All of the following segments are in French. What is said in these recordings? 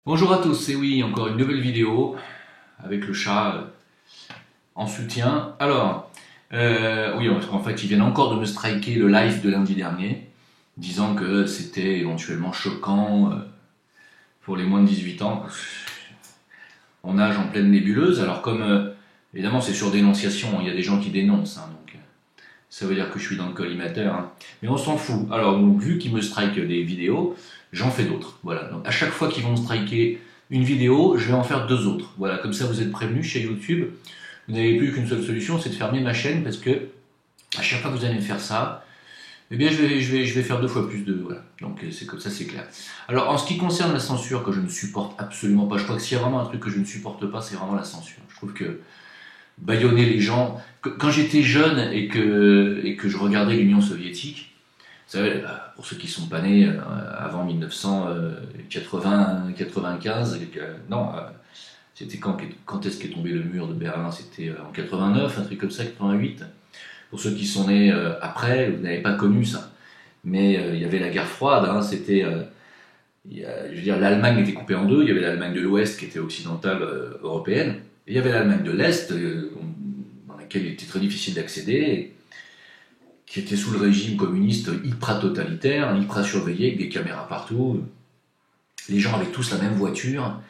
Bonjour à tous, et oui, encore une nouvelle vidéo avec le chat en soutien. Alors, oui, en fait, ils viennent encore de me striker le live de lundi dernier, disant que c'était éventuellement choquant pour les moins de 18 ans. On nage en pleine nébuleuse, alors comme, évidemment, c'est sur dénonciation, il y a des gens qui dénoncent, hein, donc ça veut dire que je suis dans le collimateur, hein. Mais on s'en fout. Alors, donc, vu qu'ils me strikent des vidéos, j'en fais d'autres. Voilà. Donc, à chaque fois qu'ils vont me striker une vidéo, je vais en faire deux autres. Voilà. Comme ça, vous êtes prévenus chez YouTube. Vous n'avez plus qu'une seule solution, c'est de fermer ma chaîne parce que à chaque fois que vous allez me faire ça, eh bien, je vais faire deux fois plus de. Voilà. Donc, c'est comme ça, c'est clair. Alors, en ce qui concerne la censure, que je ne supporte absolument pas, je crois que s'il y a vraiment un truc que je ne supporte pas, c'est vraiment la censure. Je trouve que bâillonner les gens. Quand j'étais jeune et que je regardais l'Union soviétique, vous savez, pour ceux qui sont pas nés avant 1980-95, non, c'était quand est-ce qu'est tombé le mur de Berlin? C'était en 89, un truc comme ça, 88. Pour ceux qui sont nés après, vous n'avez pas connu ça. Mais il y avait la guerre froide, hein, c'était, je veux dire, l'Allemagne était coupée en deux. Il y avait l'Allemagne de l'Ouest qui était occidentale européenne, et il y avait l'Allemagne de l'Est dans laquelle il était très difficile d'accéder, qui était sous le régime communiste hyper totalitaire, hyper surveillé, avec des caméras partout. Les gens avaient tous la même voiture,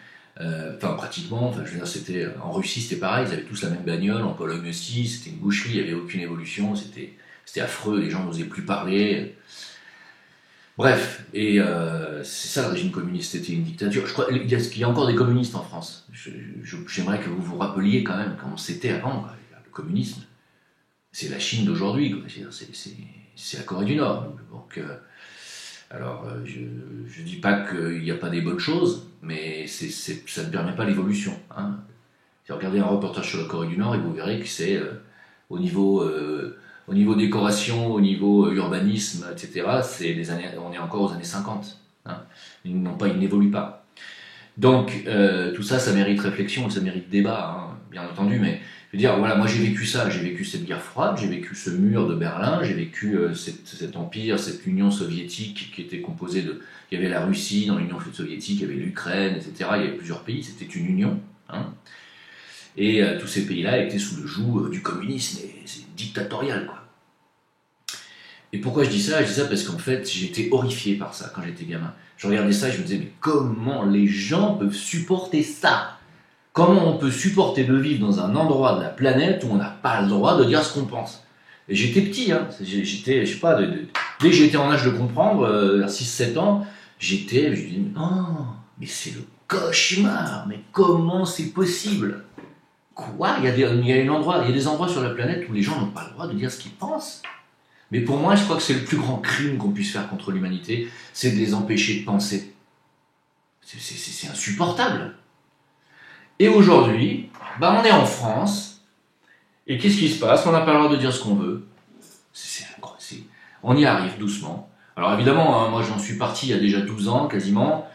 enfin pratiquement, enfin, je veux dire, c'était, en Russie c'était pareil, ils avaient tous la même bagnole, en Pologne aussi, c'était une boucherie, il n'y avait aucune évolution, c'était affreux, les gens n'osaient plus parler. Bref, et c'est ça le régime communiste, c'était une dictature. Je crois qu'il y a encore des communistes en France. J'aimerais que vous vous rappeliez quand même comment c'était avant, quoi. Le communisme. C'est la Chine d'aujourd'hui, c'est la Corée du Nord. Donc, alors, je ne dis pas qu'il n'y a pas des bonnes choses, mais ça ne permet pas l'évolution, hein. Si vous regardez un reportage sur la Corée du Nord, et vous verrez que c'est au niveau décoration, au niveau urbanisme, etc., on est encore aux années 50, hein. Ils n'évoluent pas. Donc, tout ça, ça mérite réflexion, ça mérite débat, hein, bien entendu, mais je veux dire, voilà, moi j'ai vécu ça, j'ai vécu cette guerre froide, j'ai vécu ce mur de Berlin, j'ai vécu cet empire, cette Union soviétique qui était composée de... Il y avait la Russie dans l'Union soviétique, il y avait l'Ukraine, etc., il y avait plusieurs pays, c'était une union, hein, et tous ces pays-là étaient sous le joug du communisme, et c'est dictatorial, quoi. Et pourquoi je dis ça? Je dis ça parce qu'en fait, j'étais horrifié par ça quand j'étais gamin. Je regardais ça et je me disais, mais comment les gens peuvent supporter ça? Comment on peut supporter de vivre dans un endroit de la planète où on n'a pas le droit de dire ce qu'on pense? Et j'étais petit, hein. J'étais, je sais pas, dès que j'étais en âge de comprendre, à 6-7 ans, je me dis, oh, mais c'est le cauchemar, mais comment c'est possible? Quoi? Il y a des endroits sur la planète où les gens n'ont pas le droit de dire ce qu'ils pensent. Mais pour moi, je crois que c'est le plus grand crime qu'on puisse faire contre l'humanité, c'est de les empêcher de penser. C'est insupportable. Et aujourd'hui, bah on est en France, et qu'est-ce qui se passe? On n'a pas le droit de dire ce qu'on veut. On y arrive doucement. Alors évidemment, hein, moi j'en suis parti il y a déjà 12 ans, quasiment,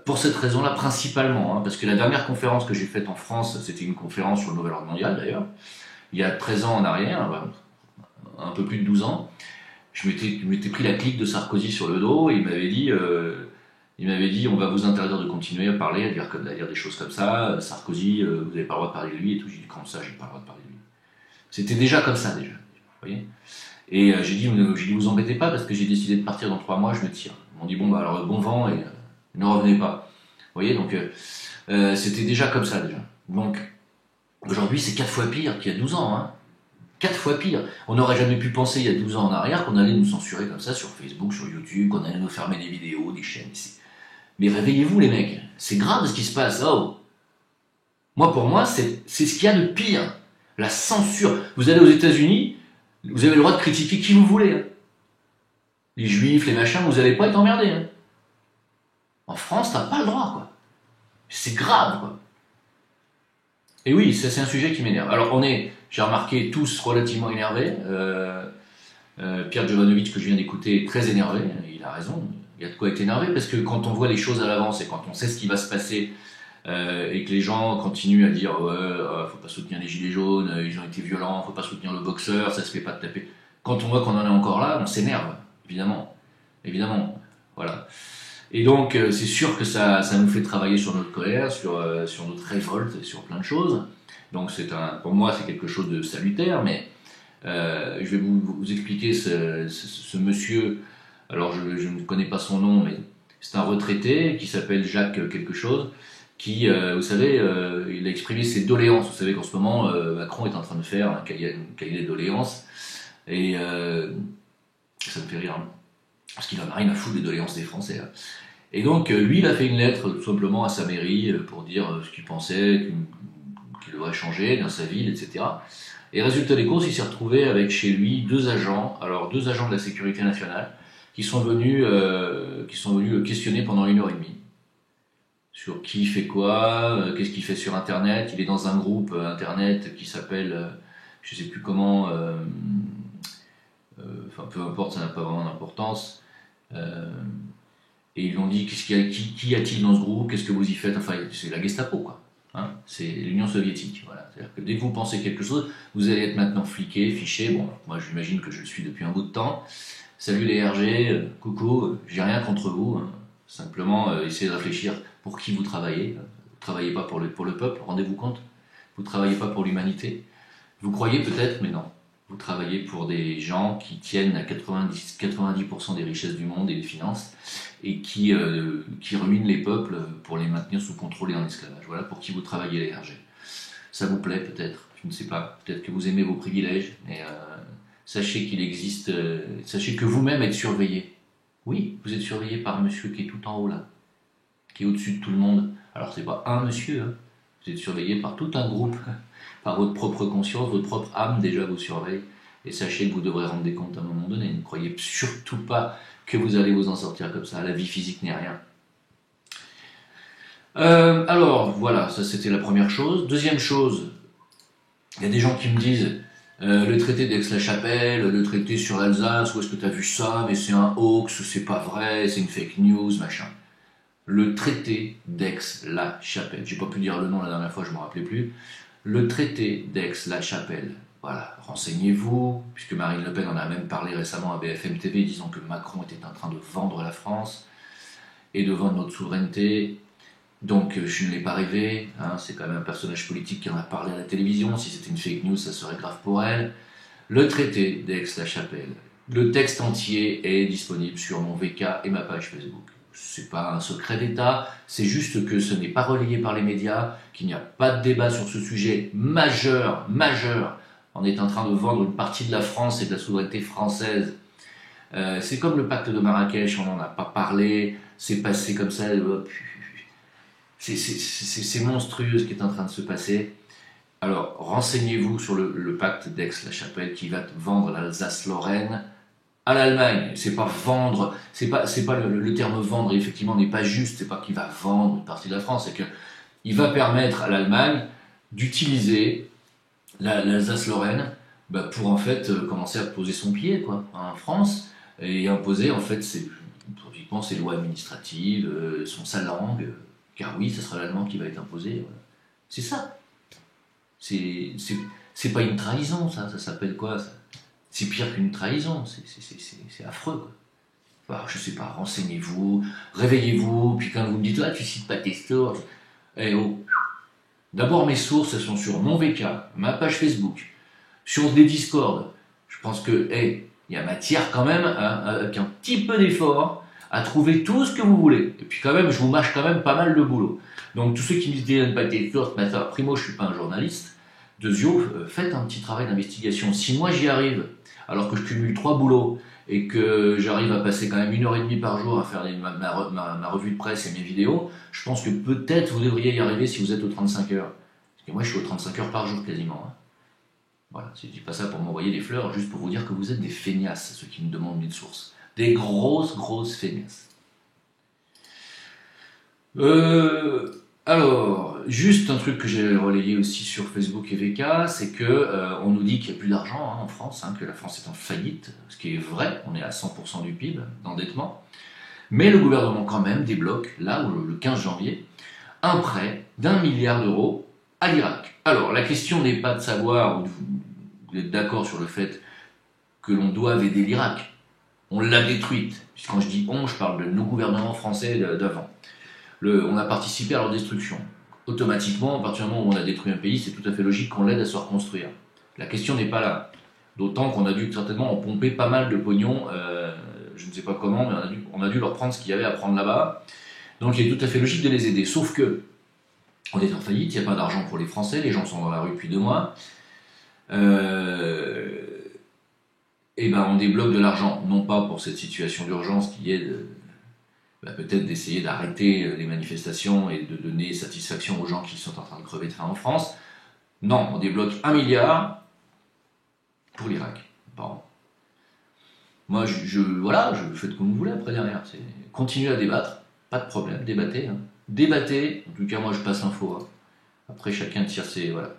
pour cette raison-là principalement, hein, parce que la dernière conférence que j'ai faite en France, c'était une conférence sur le nouvel ordre mondial d'ailleurs, il y a 13 ans en arrière, un peu plus de 12 ans, je m'étais pris la clique de Sarkozy sur le dos, et il m'avait dit, on va vous interdire de continuer à parler, à dire des choses comme ça. Sarkozy, vous n'avez pas le droit de parler de lui et tout. J'ai dit, comme ça, j'ai pas le droit de parler de lui. C'était déjà comme ça, déjà. Vous voyez? Et j'ai dit, vous embêtez pas parce que j'ai décidé de partir dans 3 mois, je me tire. Ils m'ont dit, bon, bah alors, bon vent et ne revenez pas. Vous voyez? Donc, c'était déjà comme ça, déjà. Donc, aujourd'hui, c'est 4 fois pire qu'il y a 12 ans, hein. 4 fois pire. On n'aurait jamais pu penser il y a 12 ans en arrière qu'on allait nous censurer comme ça sur Facebook, sur YouTube, qu'on allait nous fermer des vidéos, des chaînes. Mais réveillez-vous les mecs, c'est grave ce qui se passe. Oh. Moi pour moi c'est ce qu'il y a de pire. La censure. Vous allez aux États-Unis, vous avez le droit de critiquer qui vous voulez, hein. Les juifs, les machins, vous n'allez pas être emmerdés, hein. En France, t'as pas le droit, quoi. C'est grave, quoi. Et oui, ça c'est un sujet qui m'énerve. Alors j'ai remarqué tous relativement énervés. Pierre Jovanovic que je viens d'écouter est très énervé, il a raison. Il y a de quoi être énervé parce que quand on voit les choses à l'avance et quand on sait ce qui va se passer et que les gens continuent à dire ouais, faut pas soutenir les gilets jaunes, ils ont été violents, faut pas soutenir le boxeur, ça se fait pas de taper. Quand on voit qu'on en est encore là, on s'énerve, évidemment, évidemment, voilà. Et donc, c'est sûr que ça nous fait travailler sur notre colère, sur notre révolte, sur plein de choses. Donc, pour moi, c'est quelque chose de salutaire, mais je vais vous expliquer ce monsieur. Alors, je ne connais pas son nom, mais c'est un retraité qui s'appelle Jacques quelque chose, qui, vous savez, il a exprimé ses doléances. Vous savez qu'en ce moment, Macron est en train de faire un cahier des doléances, et ça me fait rire, hein, parce qu'il en a rien à foutre des doléances des Français. Hein. Et donc, lui, il a fait une lettre tout simplement à sa mairie pour dire ce qu'il pensait, qu'il devrait changer dans sa ville, etc. Et résultat des courses, il s'est retrouvé avec chez lui deux agents de la sécurité nationale, qui sont venus le questionner pendant 1 heure et demie sur qui fait quoi, qu'est-ce qu'il fait sur Internet. Il est dans un groupe Internet qui s'appelle, je sais plus comment, enfin peu importe, ça n'a pas vraiment d'importance. Et ils lui ont dit qui y a-t-il dans ce groupe, qu'est-ce que vous y faites, enfin c'est la Gestapo quoi. Hein, c'est l'Union soviétique. Voilà. C'est-à-dire que dès que vous pensez quelque chose, vous allez être maintenant fliqué, fiché. Bon, moi j'imagine que je le suis depuis un bout de temps. Salut les RG, coucou, j'ai rien contre vous. Hein. Simplement, essayez de réfléchir pour qui vous travaillez. Vous travaillez pas pour le peuple, rendez-vous compte. Vous travaillez pas pour l'humanité. Vous croyez peut-être, mais non. Vous travaillez pour des gens qui tiennent à 90% des richesses du monde et des finances et qui ruinent les peuples pour les maintenir sous contrôle et en esclavage. Voilà pour qui vous travaillez les RG. Ça vous plaît peut-être, je ne sais pas. Peut-être que vous aimez vos privilèges, mais sachez qu'il existe, sachez que vous-même êtes surveillé. Oui, vous êtes surveillé par un monsieur qui est tout en haut là, qui est au-dessus de tout le monde. Alors c'est pas un monsieur, hein. Vous êtes surveillé par tout un groupe, par votre propre conscience, votre propre âme déjà vous surveille. Et sachez que vous devrez rendre des comptes à un moment donné. Ne croyez surtout pas que vous allez vous en sortir comme ça. La vie physique n'est rien. Alors voilà, ça c'était la première chose. Deuxième chose, il y a des gens qui me disent le traité d'Aix-la-Chapelle, le traité sur l'Alsace, où est-ce que tu as vu ça? Mais c'est un hoax, c'est pas vrai, c'est une fake news, machin. Le traité d'Aix-la-Chapelle, j'ai pas pu dire le nom la dernière fois, je me rappelais plus. Le traité d'Aix-la-Chapelle, voilà, renseignez-vous, puisque Marine Le Pen en a même parlé récemment à BFM TV, disant que Macron était en train de vendre la France et de vendre notre souveraineté. Donc je ne l'ai pas rêvé, hein, c'est quand même un personnage politique qui en a parlé à la télévision, si c'était une fake news ça serait grave pour elle. Le traité d'Aix-la-Chapelle, le texte entier est disponible sur mon VK et ma page Facebook. C'est pas un secret d'État, c'est juste que ce n'est pas relayé par les médias, qu'il n'y a pas de débat sur ce sujet majeur. On est en train de vendre une partie de la France et de la souveraineté française. C'est comme le pacte de Marrakech, on n'en a pas parlé, c'est passé comme ça. C'est monstrueux ce qui est en train de se passer. Alors, renseignez-vous sur le pacte d'Aix-la-Chapelle qui va vendre l'Alsace-Lorraine à l'Allemagne. C'est pas vendre, c'est pas le terme vendre, effectivement, n'est pas juste. C'est pas qu'il va vendre une partie de la France, c'est qu'il va permettre à l'Allemagne d'utiliser l'Alsace-Lorraine pour en fait commencer à poser son pied quoi, en France et imposer en fait ses lois administratives, sa langue. Car oui, ce sera l'allemand qui va être imposé. Voilà. C'est ça. C'est pas une trahison, ça. Ça s'appelle quoi ça? C'est pire qu'une trahison. C'est affreux, quoi. Alors, je sais pas, renseignez-vous, réveillez-vous, puis quand vous me dites, tu cites pas tes sources. Eh oh. D'abord, mes sources, elles sont sur mon VK, ma page Facebook, sur des Discord. Je pense que, il y a matière quand même, avec un petit peu d'effort, à trouver tout ce que vous voulez. Et puis quand même, je vous mâche quand même pas mal de boulot. Donc tous ceux qui me disent pas tes sources, primo, je suis pas un journaliste. Deuxio, faites un petit travail d'investigation. Si moi j'y arrive, alors que je cumule 3 boulots, et que j'arrive à passer quand même 1 heure et demie par jour à faire ma revue de presse et mes vidéos, je pense que peut-être vous devriez y arriver si vous êtes aux 35 heures. Parce que moi je suis aux 35 heures par jour quasiment. Hein. Voilà, je dis pas ça pour m'envoyer des fleurs, juste pour vous dire que vous êtes des feignasses, ceux qui me demandent mes sources. Des grosses feignasses. Alors, juste un truc que j'ai relayé aussi sur Facebook et VK, c'est que on nous dit qu'il n'y a plus d'argent en France, que la France est en faillite, ce qui est vrai, on est à 100% du PIB d'endettement, mais le gouvernement quand même débloque, là, le 15 janvier, un prêt d'1 milliard d'euros à l'Irak. Alors, la question n'est pas de savoir, vous êtes d'accord sur le fait que l'on doive aider l'Irak. On l'a détruite. Quand je dis on, je parle de nos gouvernements français d'avant. On a participé à leur destruction. Automatiquement, à partir du moment où on a détruit un pays, c'est tout à fait logique qu'on l'aide à se reconstruire. La question n'est pas là. D'autant qu'on a dû certainement en pomper pas mal de pognon, je ne sais pas comment, mais on a dû leur prendre ce qu'il y avait à prendre là-bas. Donc il est tout à fait logique de les aider. Sauf que, on est en faillite, il n'y a pas d'argent pour les Français, les gens sont dans la rue depuis 2 mois. Et ben on débloque de l'argent, non pas pour cette situation d'urgence qui est peut-être d'essayer d'arrêter les manifestations et de donner satisfaction aux gens qui sont en train de crever de faim en France. Non, on débloque 1 milliard pour l'Irak, par an. Moi, voilà, je faites comme vous voulez après derrière. Continuez à débattre, pas de problème, débattez. Hein. Débattez, en tout cas moi je passe l'info. Hein. Après chacun tire ses... Voilà.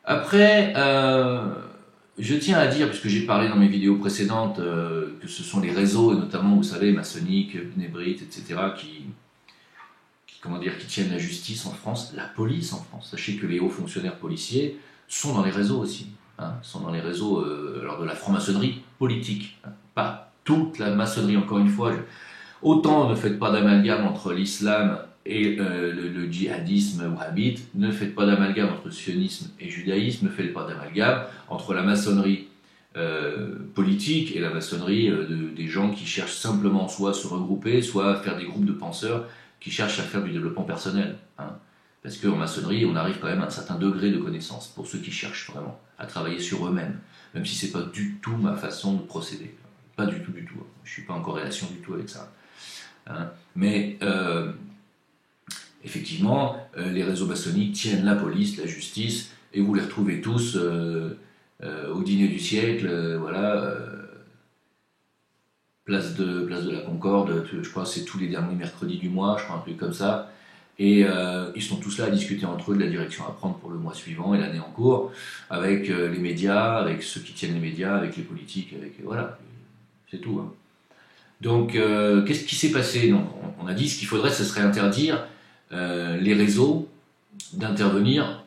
Après, je tiens à dire, puisque j'ai parlé dans mes vidéos précédentes, que ce sont les réseaux, et notamment, vous savez, maçonniques, Bnebrit, etc., qui tiennent la justice en France, la police en France. Sachez que les hauts fonctionnaires policiers sont dans les réseaux aussi. Hein, sont dans les réseaux alors de la franc-maçonnerie politique. Hein, pas toute la maçonnerie, encore une fois. Autant ne faites pas d'amalgame entre l'islam et le djihadisme wahhabite, ne faites pas d'amalgame entre sionisme et judaïsme, ne faites pas d'amalgame entre la maçonnerie politique et la maçonnerie des gens qui cherchent simplement soit à se regrouper, soit à faire des groupes de penseurs qui cherchent à faire du développement personnel. Hein. Parce qu'en maçonnerie, on arrive quand même à un certain degré de connaissance, pour ceux qui cherchent vraiment à travailler sur eux-mêmes, même si c'est pas du tout ma façon de procéder. Pas du tout, du tout. Je suis pas en corrélation du tout avec ça. Hein. Mais effectivement, les réseaux maçonniques tiennent la police, la justice, et vous les retrouvez tous au dîner du siècle, voilà, place de la Concorde, je crois que c'est tous les derniers mercredis du mois, je crois un truc comme ça, et ils sont tous là à discuter entre eux de la direction à prendre pour le mois suivant et l'année en cours, avec les médias, avec ceux qui tiennent les médias, avec les politiques, voilà, c'est tout. Hein. Donc, qu'est-ce qui s'est passé? Donc, on a dit ce qu'il faudrait, ce serait interdire les réseaux d'intervenir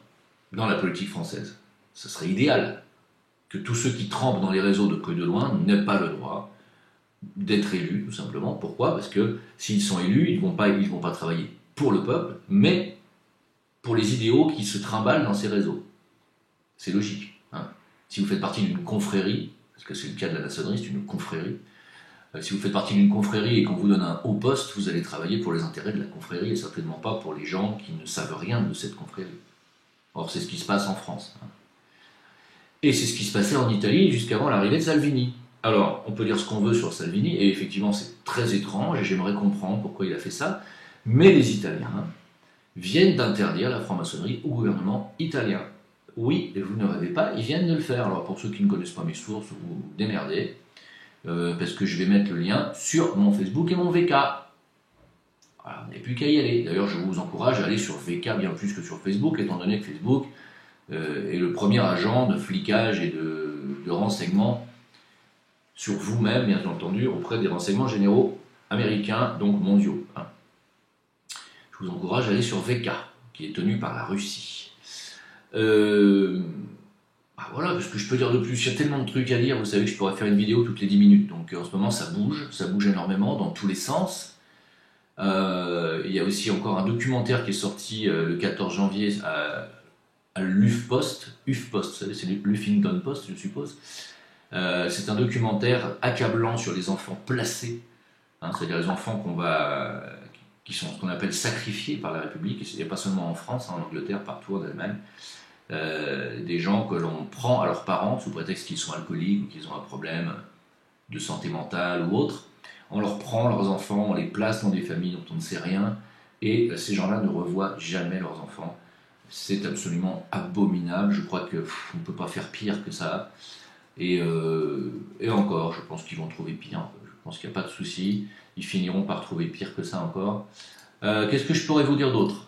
dans la politique française. Ce serait idéal que tous ceux qui trempent dans les réseaux de près de loin n'aient pas le droit d'être élus, tout simplement. Pourquoi? Parce que s'ils sont élus, ils vont pas travailler pour le peuple, mais pour les idéaux qui se trimballent dans ces réseaux. C'est logique. Hein. Si vous faites partie d'une confrérie, parce que c'est le cas de la maçonnerie, c'est une confrérie, si vous faites partie d'une confrérie et qu'on vous donne un haut poste, vous allez travailler pour les intérêts de la confrérie et certainement pas pour les gens qui ne savent rien de cette confrérie. Or, c'est ce qui se passe en France. Hein. Et c'est ce qui se passait en Italie jusqu'avant l'arrivée de Salvini. Alors, on peut dire ce qu'on veut sur Salvini, et effectivement c'est très étrange, et j'aimerais comprendre pourquoi il a fait ça, mais les Italiens viennent d'interdire la franc-maçonnerie au gouvernement italien. Oui, et vous ne rêvez pas, ils viennent de le faire. Alors pour ceux qui ne connaissent pas mes sources, vous démerdez, parce que je vais mettre le lien sur mon Facebook et mon VK. Voilà, vous n'avez plus qu'à y aller. D'ailleurs, je vous encourage à aller sur VK bien plus que sur Facebook, étant donné que Facebook est le premier agent de flicage et de renseignement sur vous-même, bien entendu, auprès des renseignements généraux américains, donc mondiaux. Hein. Je vous encourage à aller sur VK, qui est tenu par la Russie. Voilà, parce que je peux dire de plus, il y a tellement de trucs à dire, vous savez que je pourrais faire une vidéo toutes les 10 minutes, donc en ce moment ça bouge énormément dans tous les sens. Il y a aussi encore un documentaire qui est sorti le 14 janvier à l'UFPost, vous savez, c'est l'Huffington Post, je suppose. C'est un documentaire accablant sur les enfants placés, hein, c'est-à-dire les enfants qui sont ce qu'on appelle sacrifiés par la République, et il n'y a pas seulement en France, hein, en Angleterre, partout en Allemagne, des gens que l'on prend à leurs parents sous prétexte qu'ils sont alcooliques ou qu'ils ont un problème de santé mentale ou autre. On leur prend leurs enfants, on les place dans des familles dont on ne sait rien, et ces gens-là ne revoient jamais leurs enfants. C'est absolument abominable, je crois qu'on ne peut pas faire pire que ça. Et encore, je pense qu'ils vont trouver pire. Je pense qu'il n'y a pas de souci. Ils finiront par trouver pire que ça encore. Qu'est-ce que je pourrais vous dire d'autre?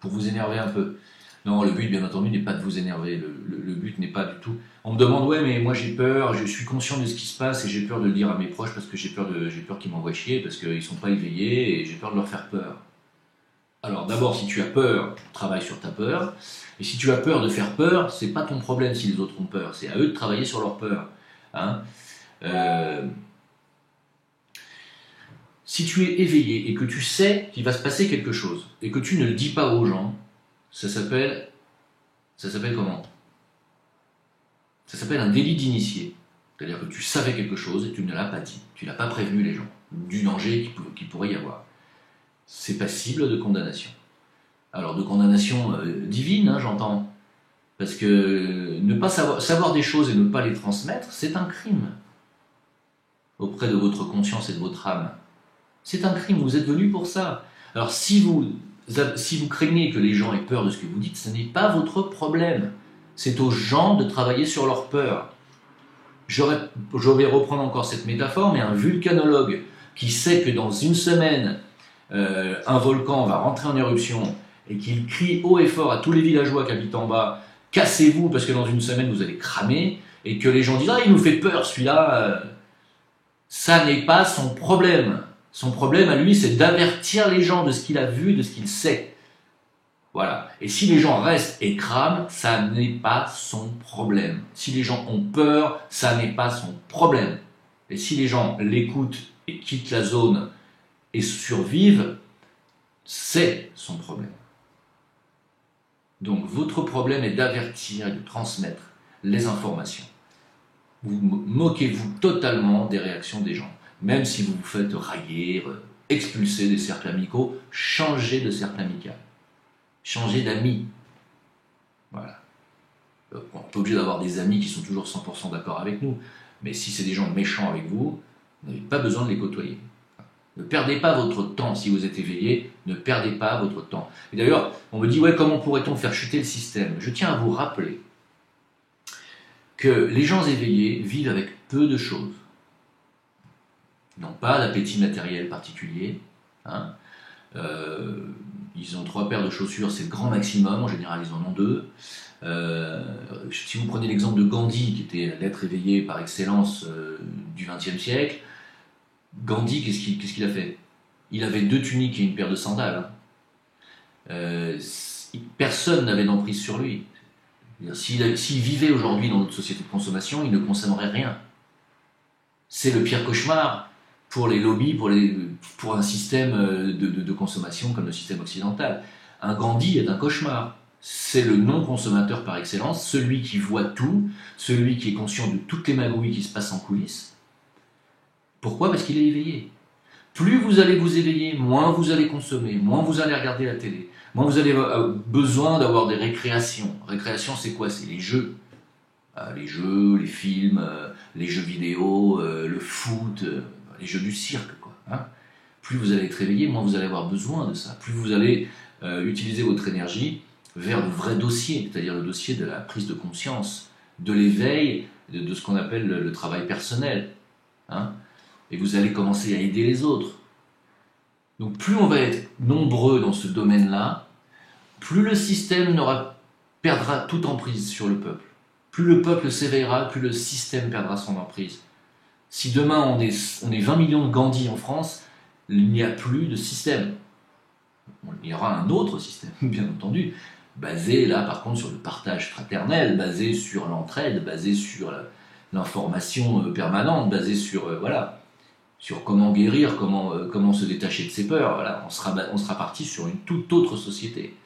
Pour vous énerver un peu. Non, le but, bien entendu, n'est pas de vous énerver. Le but n'est pas du tout... On me demande, ouais, mais moi j'ai peur, je suis conscient de ce qui se passe et j'ai peur de le dire à mes proches parce que j'ai peur qu'ils m'envoient chier, parce qu'ils ne sont pas éveillés et j'ai peur de leur faire peur. Alors d'abord, si tu as peur, travaille sur ta peur. Et si tu as peur de faire peur, c'est pas ton problème si les autres ont peur. C'est à eux de travailler sur leur peur. Hein. Euh, si tu es éveillé et que tu sais qu'il va se passer quelque chose et que tu ne le dis pas aux gens, ça s'appelle comment? Ça s'appelle un délit d'initié. C'est-à-dire que tu savais quelque chose et tu ne l'as pas dit. Tu n'as pas prévenu les gens du danger qu'il pourrait y avoir. C'est passible de condamnation. Alors de condamnation divine, hein, j'entends. Parce que ne pas savoir des choses et ne pas les transmettre, c'est un crime auprès de votre conscience et de votre âme. C'est un crime, vous êtes venu pour ça. Alors si vous craignez que les gens aient peur de ce que vous dites, ce n'est pas votre problème. C'est aux gens de travailler sur leur peur. Je vais reprendre encore cette métaphore, mais un vulcanologue qui sait que dans une semaine, un volcan va rentrer en éruption et qu'il crie haut et fort à tous les villageois qui habitent en bas, cassez-vous parce que dans une semaine vous allez cramer, et que les gens disent « Ah, il nous fait peur celui-là », ça n'est pas son problème. Son problème à lui, c'est d'avertir les gens de ce qu'il a vu, de ce qu'il sait. Voilà. Et si les gens restent et crament, ça n'est pas son problème. Si les gens ont peur, ça n'est pas son problème. Et si les gens l'écoutent et quittent la zone et survivent, c'est son problème. Donc votre problème est d'avertir et de transmettre les informations. Vous moquez-vous totalement des réactions des gens. Même si vous vous faites railler, expulser des cercles amicaux, changez de cercle amical. Changez d'amis. Voilà. On n'est pas obligé d'avoir des amis qui sont toujours 100% d'accord avec nous. Mais si c'est des gens méchants avec vous, vous n'avez pas besoin de les côtoyer. Ne perdez pas votre temps si vous êtes éveillé, ne perdez pas votre temps. Et d'ailleurs, on me dit, ouais, comment pourrait-on faire chuter le système? Je tiens à vous rappeler que les gens éveillés vivent avec peu de choses. Ils n'ont pas d'appétit matériel particulier. Hein. Ils ont 3 paires de chaussures, c'est le grand maximum. En général, ils en ont 2. Si vous prenez l'exemple de Gandhi, qui était l'être éveillé par excellence du XXe siècle, Gandhi, qu'est-ce qu'il a fait? Il avait 2 tuniques et une paire de sandales. Personne n'avait d'emprise sur lui. S'il vivait aujourd'hui dans notre société de consommation, il ne consommerait rien. C'est le pire cauchemar pour les lobbies, pour un système de consommation comme le système occidental. Un Gandhi est un cauchemar. C'est le non-consommateur par excellence, celui qui voit tout, celui qui est conscient de toutes les magouilles qui se passent en coulisses. Pourquoi? Parce qu'il est éveillé. Plus vous allez vous éveiller, moins vous allez consommer, moins vous allez regarder la télé, moins vous avez besoin d'avoir des récréations. Récréation, c'est quoi? C'est les jeux. Les jeux, les films, les jeux vidéo, le foot, les jeux du cirque, quoi. Hein. Plus vous allez être éveillé, moins vous allez avoir besoin de ça. Plus vous allez utiliser votre énergie vers le vrai dossier, c'est-à-dire le dossier de la prise de conscience, de l'éveil, de ce qu'on appelle le travail personnel. Hein. Et vous allez commencer à aider les autres. Donc plus on va être nombreux dans ce domaine-là, plus le système perdra toute emprise sur le peuple. Plus le peuple s'éveillera, plus le système perdra son emprise. Si demain on est 20 millions de Gandhi en France, il n'y a plus de système. Il y aura un autre système, bien entendu, basé là par contre sur le partage fraternel, basé sur l'entraide, basé sur l'information permanente, basé sur sur comment guérir, comment se détacher de ses peurs. Voilà, on sera parti sur une toute autre société.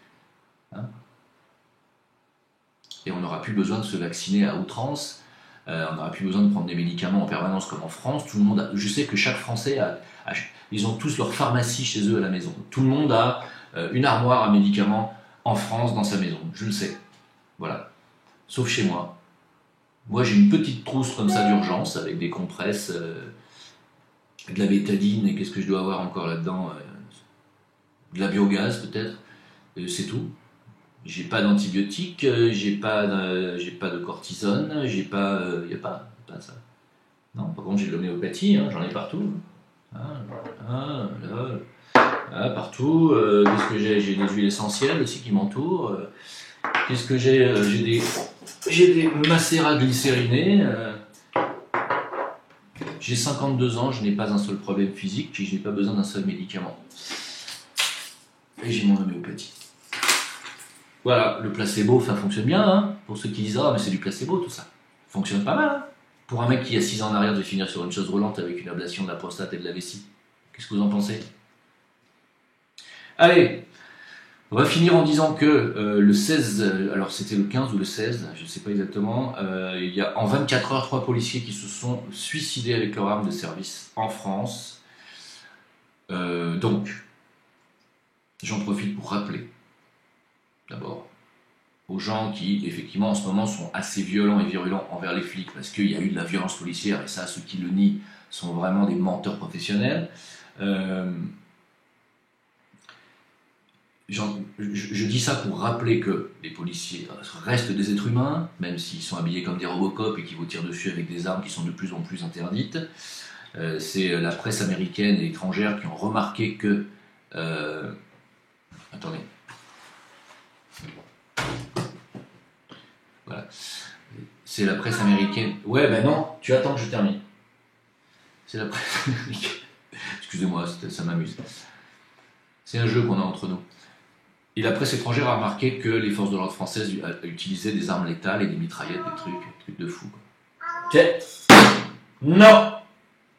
Hein. Et on n'aura plus besoin de se vacciner à outrance, on n'aura plus besoin de prendre des médicaments en permanence comme en France. Tout le monde je sais que chaque Français ils ont tous leur pharmacie chez eux à la maison. Tout le monde a une armoire à médicaments en France dans sa maison, je le sais. Voilà. Sauf chez moi. Moi j'ai une petite trousse comme ça d'urgence avec des compresses, de la bétadine et qu'est-ce que je dois avoir encore là-dedans, de la biogaz peut-être, c'est tout. J'ai pas d'antibiotiques, j'ai pas de cortisone, y a pas ça. Non, par contre j'ai de l'homéopathie, hein, j'en ai partout. Là, partout. Qu'est-ce que j'ai des huiles essentielles aussi qui m'entourent. Qu'est-ce que j'ai j'ai des macérats glycérinés. J'ai 52 ans, je n'ai pas un seul problème physique, puis je n'ai pas besoin d'un seul médicament. Et j'ai mon homéopathie. Voilà, le placebo, ça fonctionne bien, hein, pour ceux qui disent « Ah, mais c'est du placebo, tout ça ». Ça fonctionne pas mal, hein. Pour un mec qui, a 6 ans en arrière, devait finir sur une chaise roulante avec une ablation de la prostate et de la vessie. Qu'est-ce que vous en pensez? Allez, on va finir en disant que le 16, alors c'était le 15 ou le 16, je ne sais pas exactement, il y a en 24 heures 3 policiers qui se sont suicidés avec leur arme de service en France. Donc, j'en profite pour rappeler, d'abord, aux gens qui, effectivement, en ce moment, sont assez violents et virulents envers les flics, parce qu'il y a eu de la violence policière, et ça, ceux qui le nient sont vraiment des menteurs professionnels. Je dis ça pour rappeler que les policiers restent des êtres humains, même s'ils sont habillés comme des Robocop et qui vous tirent dessus avec des armes qui sont de plus en plus interdites. C'est la presse américaine et étrangère qui ont remarqué que... attendez. Voilà. C'est la presse américaine... Ouais, ben non, tu attends que je termine. C'est la presse américaine... Excusez-moi, ça m'amuse. C'est un jeu qu'on a entre nous. Et la presse étrangère a remarqué que les forces de l'ordre françaises utilisaient des armes létales et des mitraillettes, des trucs de fou. Tiens. Non.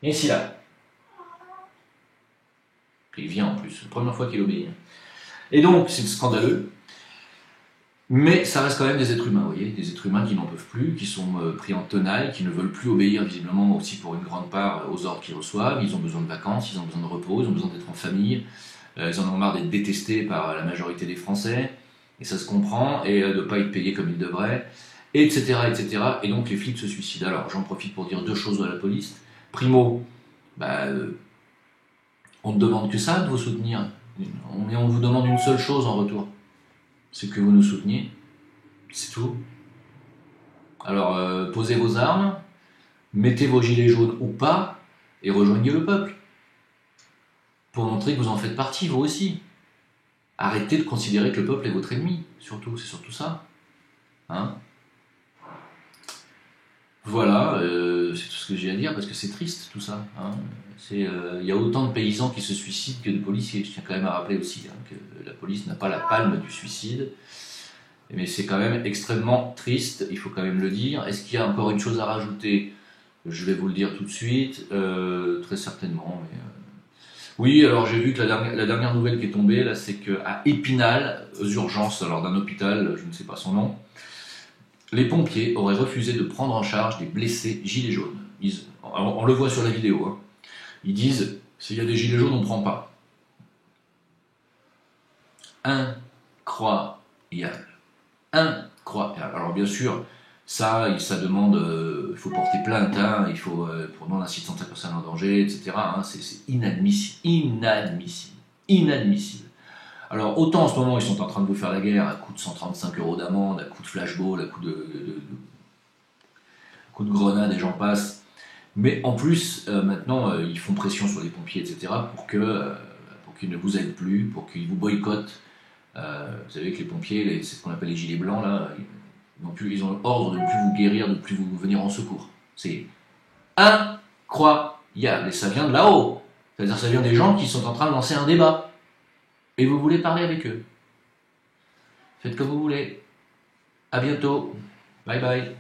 Ici, là. Il vient en plus, la première fois qu'il obéit. Et donc, c'est scandaleux. Mais ça reste quand même des êtres humains, vous voyez, des êtres humains qui n'en peuvent plus, qui sont pris en tenaille, qui ne veulent plus obéir visiblement aussi pour une grande part aux ordres qu'ils reçoivent. Ils ont besoin de vacances, ils ont besoin de repos, ils ont besoin d'être en famille. Ils en ont marre d'être détestés par la majorité des Français, et ça se comprend, et de ne pas être payés comme ils devraient, etc., etc. Et donc les flics se suicident. Alors j'en profite pour dire 2 choses à la police. Primo, on ne demande que ça de vous soutenir. On vous demande une seule chose en retour, c'est que vous nous souteniez. C'est tout. Alors posez vos armes, mettez vos gilets jaunes ou pas, et rejoignez le peuple. Pour montrer que vous en faites partie, vous aussi. Arrêtez de considérer que le peuple est votre ennemi, surtout, c'est surtout ça. Hein? Voilà, c'est tout ce que j'ai à dire, parce que c'est triste tout ça. Hein? Y a autant de paysans qui se suicident que de policiers. Je tiens quand même à rappeler aussi que la police n'a pas la palme du suicide. Mais c'est quand même extrêmement triste, il faut quand même le dire. Est-ce qu'il y a encore une chose à rajouter? Je vais vous le dire tout de suite, très certainement. Mais, oui, alors j'ai vu que la dernière nouvelle qui est tombée, là, c'est qu'à Épinal, aux urgences, alors d'un hôpital, je ne sais pas son nom, les pompiers auraient refusé de prendre en charge des blessés gilets jaunes. On le voit sur la vidéo. Hein. Ils disent, s'il y a des gilets jaunes, on ne prend pas. Incroyable. Incroyable. Alors bien sûr, ça demande, il faut porter plainte, hein, il faut, pour non-assistance à personne en danger, etc. Hein, c'est inadmissible, inadmissible, inadmissible. Alors autant en ce moment ils sont en train de vous faire la guerre à coup de 135 € d'amende, à coup de flashball, à coup de grenade et j'en passe. Mais en plus, maintenant, ils font pression sur les pompiers, etc. pour qu'ils ne vous aident plus, pour qu'ils vous boycottent. Vous savez que les pompiers, c'est ce qu'on appelle les gilets blancs, là, ils ont l'ordre de ne plus vous guérir, de ne plus vous venir en secours. C'est incroyable, et ça vient de là-haut. C'est-à-dire ça vient des gens qui sont en train de lancer un débat. Et vous voulez parler avec eux. Faites comme vous voulez. À bientôt. Bye bye.